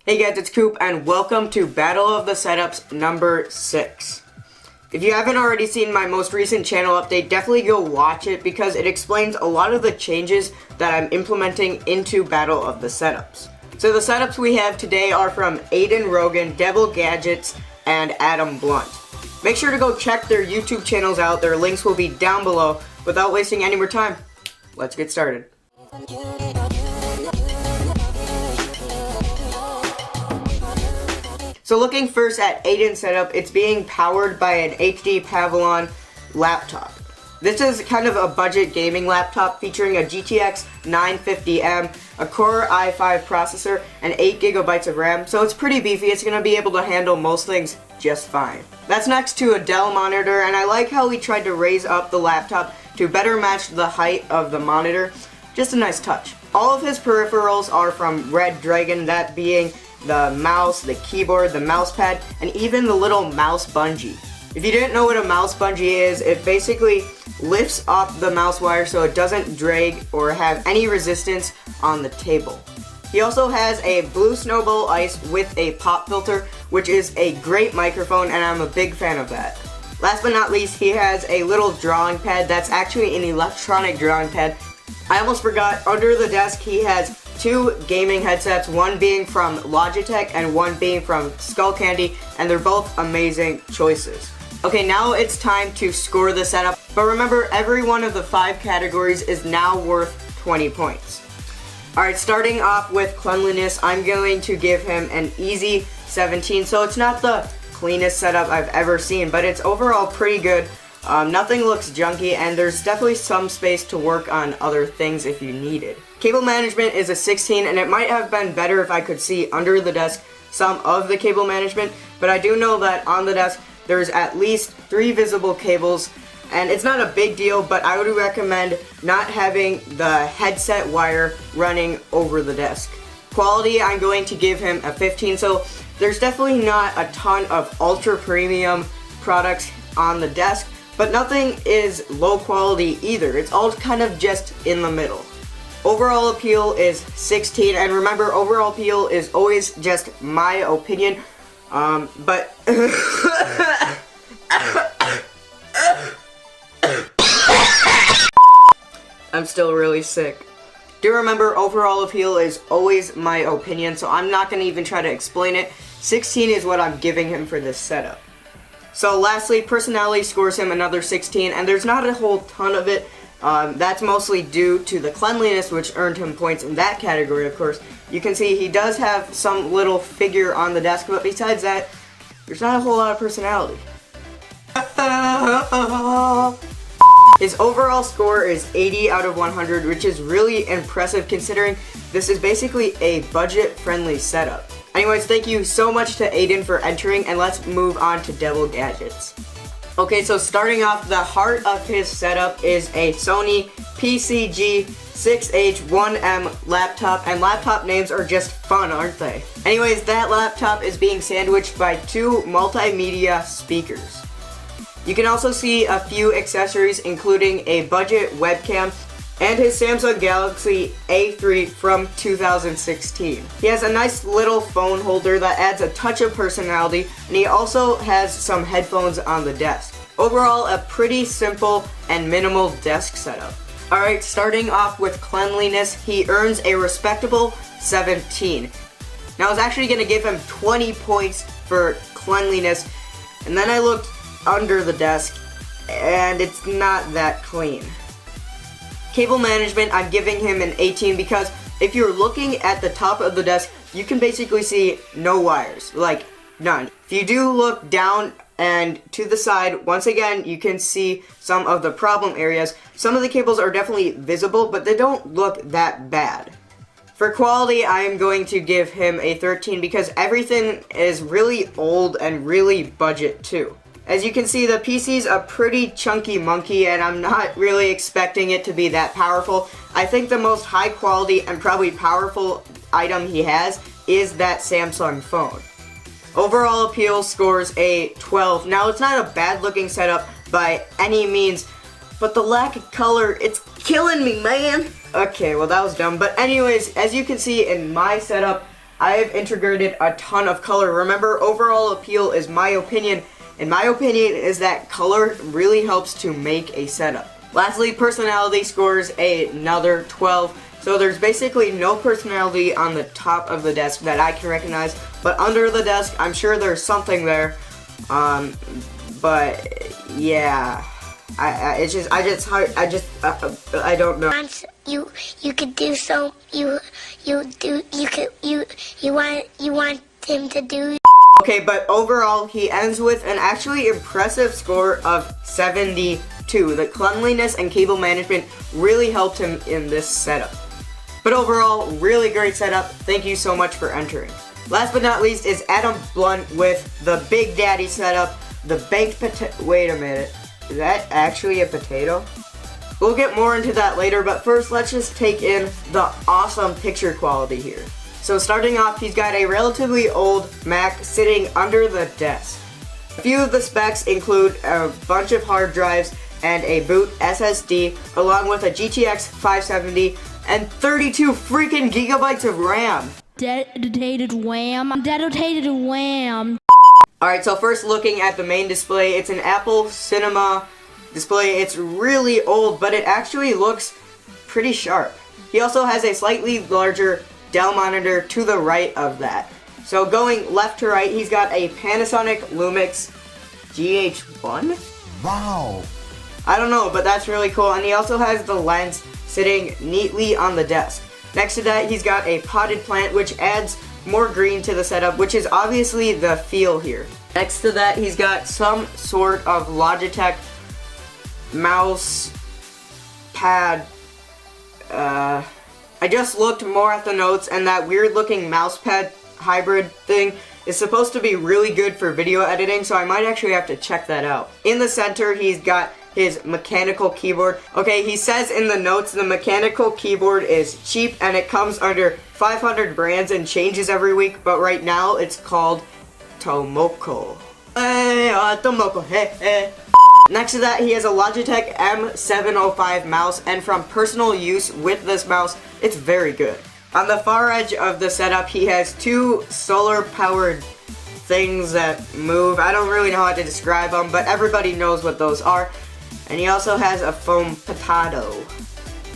Hey guys, it's Coop, and welcome to Battle of the Setups number 6. If you haven't already seen my most recent channel update, definitely go watch it because it explains a lot of the changes that I'm implementing into Battle of the Setups. So the setups we have today are from Aidan, Rogan, Devil Gadgets, and Adam Blunt. Make sure to go check their YouTube channels out. Their links will be down below. Without wasting any more time, let's get started. So looking first at Aidan's setup, it's being powered by an HD Pavilion laptop. This is kind of a budget gaming laptop featuring a GTX 950M, a Core i5 processor, and 8GB of RAM, so it's pretty beefy. It's going to be able to handle most things just fine. That's next to a Dell monitor, and I like how we tried to raise up the laptop to better match the height of the monitor. Just a nice touch. All of his peripherals are from Red Dragon, that being the mouse, the keyboard, the mouse pad, and even the little mouse bungee. If you didn't know what a mouse bungee is, it basically lifts up the mouse wire so it doesn't drag or have any resistance on the table. He also has a blue Snowball Ice with a pop filter, which is a great microphone, and I'm a big fan of that. Last but not least, he has a little drawing pad that's actually an electronic drawing pad. I almost forgot, under the desk he has 2 gaming headsets, one being from Logitech and one being from Skullcandy, and they're both amazing choices. Okay, now it's time to score the setup, but remember, every one of the 5 categories is now worth 20 points. Alright, starting off with cleanliness, I'm going to give him an easy 17, so it's not the cleanest setup I've ever seen, but it's overall pretty good. Nothing looks junky, and there's definitely some space to work on other things if you need it. Cable management is a 16, and it might have been better if I could see under the desk some of the cable management, but I do know that on the desk there's at least 3 visible cables, and it's not a big deal, but I would recommend not having the headset wire running over the desk. Quality, I'm going to give him a 15, so there's definitely not a ton of ultra premium products on the desk, but nothing is low quality either. It's all kind of just in the middle. Overall appeal is 16, and remember, overall appeal is always just my opinion, but I'm still really sick. Do remember, overall appeal is always my opinion, so I'm not going to even try to explain it. 16 is what I'm giving him for this setup. So lastly, personality scores him another 16, and there's not a whole ton of it. That's mostly due to the cleanliness, which earned him points in that category, of course. You can see he does have some little figure on the desk, but besides that, there's not a whole lot of personality. His overall score is 80 out of 100, which is really impressive considering this is basically a budget-friendly setup. Anyways, thank you so much to Aidan for entering, and let's move on to Devil Gadgets. Okay, so starting off, the heart of his setup is a Sony PCG6H1M laptop, and laptop names are just fun, aren't they? Anyways, that laptop is being sandwiched by 2 multimedia speakers. You can also see a few accessories, including a budget webcam and his Samsung Galaxy A3 from 2016. He has a nice little phone holder that adds a touch of personality, and he also has some headphones on the desk. Overall, a pretty simple and minimal desk setup. Alright, starting off with cleanliness, he earns a respectable 17. Now I was actually going to give him 20 points for cleanliness, and then I looked under the desk, and it's not that clean. Cable management, I'm giving him an 18 because if you're looking at the top of the desk, you can basically see no wires, like none. If you do look down and to the side, once again, you can see some of the problem areas. Some of the cables are definitely visible, but they don't look that bad. For quality, I am going to give him a 13 because everything is really old and really budget too. As you can see, the PC's a pretty chunky monkey, and I'm not really expecting it to be that powerful. I think the most high quality and probably powerful item he has is that Samsung phone. Overall appeal scores a 12. Now, it's not a bad looking setup by any means, but the lack of color, it's killing me, man. Okay, well that was dumb, but anyways, as you can see in my setup, I have integrated a ton of color. Remember, overall appeal is my opinion, and my opinion is that color really helps to make a setup. Lastly, personality scores another 12. So there's basically no personality on the top of the desk that I can recognize, but under the desk, I'm sure there's something there. But yeah, I don't know. Once you could do so, you want him to do. Okay, but overall, he ends with an actually impressive score of 72. The cleanliness and cable management really helped him in this setup. But overall, really great setup. Thank you so much for entering. Last but not least is Adam Blunt with the Big Daddy setup, the baked potato. Wait a minute, is that actually a potato? We'll get more into that later, but first let's just take in the awesome picture quality here. So starting off, he's got a relatively old Mac sitting under the desk. A few of the specs include a bunch of hard drives and a boot SSD, along with a GTX 570 and 32 freaking gigabytes of RAM. Dedicated wham. Dedicated wham. Alright, so first looking at the main display, it's an Apple Cinema display. It's really old, but it actually looks pretty sharp. He also has a slightly larger Dell monitor to the right of that. So going left to right, he's got a Panasonic Lumix GH1? Wow. I don't know, but that's really cool. And he also has the lens sitting neatly on the desk. Next to that, he's got a potted plant, which adds more green to the setup, which is obviously the feel here. Next to that, he's got some sort of Logitech mouse pad. I just looked more at the notes, and that weird looking mouse pad hybrid thing is supposed to be really good for video editing, so I might actually have to check that out. In the center, he's got his mechanical keyboard. Okay, he says in the notes the mechanical keyboard is cheap and it comes under 500 brands and changes every week, but right now it's called Tomoko. Hey, Tomoko, hey, hey. Next to that, he has a Logitech M705 mouse, and from personal use with this mouse, it's very good. On the far edge of the setup, he has two solar-powered things that move. I don't really know how to describe them, but everybody knows what those are. And he also has a foam potato.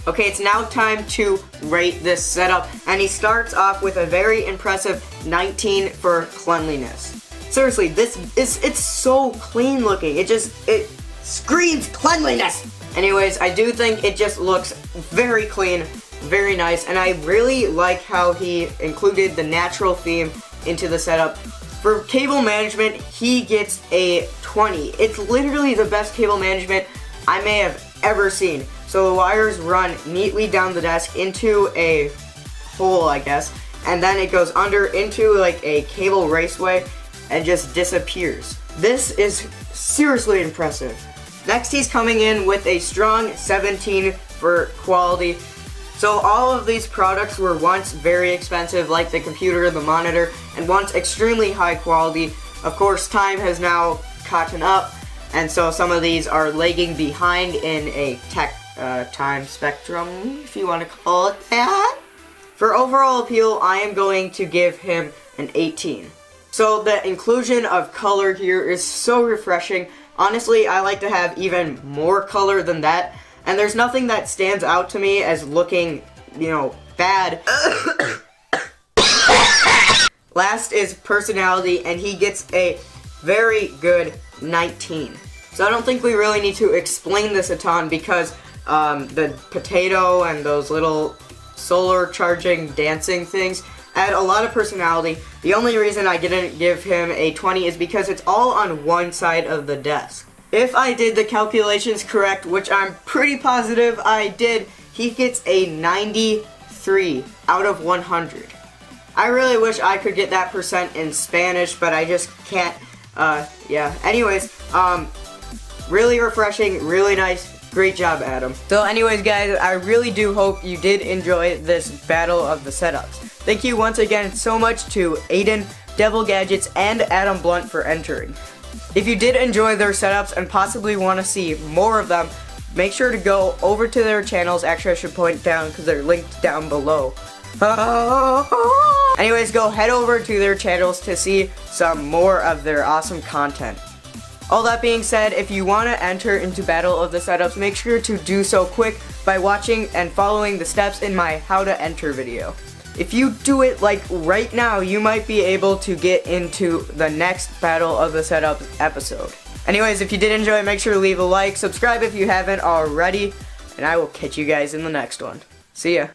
Okay, it's now time to rate this setup, and he starts off with a very impressive 19 for cleanliness. Seriously, it's so clean looking. It screams cleanliness. Anyways, I do think it just looks very clean, very nice, and I really like how he included the natural theme into the setup. For cable management, he gets a 20. It's literally the best cable management I may have ever seen. So the wires run neatly down the desk into a hole, I guess, and then it goes under into like a cable raceway and just disappears. This is seriously impressive. Next, he's coming in with a strong 17 for quality. So all of these products were once very expensive, like the computer, the monitor, and once extremely high quality. Of course, time has now caught up, and so some of these are lagging behind in a tech time spectrum, if you want to call it that. For overall appeal, I am going to give him an 18. So the inclusion of color here is so refreshing. Honestly, I like to have even more color than that, and there's nothing that stands out to me as looking, you know, bad. Last is personality, and he gets a very good 19. So I don't think we really need to explain this a ton, because the potato and those little solar charging dancing things add a lot of personality. The only reason I didn't give him a 20 is because it's all on one side of the desk. If I did the calculations correct, which I'm pretty positive I did, he gets a 93 out of 100. I really wish I could get that percent in Spanish, but I just can't. Yeah. Anyways, really refreshing, really nice. Great job, Adam. So anyways, guys, I really do hope you did enjoy this battle of the setups. Thank you once again so much to Aidan, Devil Gadgets, and Adam Blunt for entering. If you did enjoy their setups and possibly want to see more of them, make sure to go over to their channels. Actually, I should point down because they're linked down below. Anyways, go head over to their channels to see some more of their awesome content. All that being said, if you want to enter into Battle of the Setups, make sure to do so quick by watching and following the steps in my how to enter video. If you do it like right now, you might be able to get into the next Battle of the Setups episode. Anyways, if you did enjoy it, make sure to leave a like, subscribe if you haven't already, and I will catch you guys in the next one. See ya.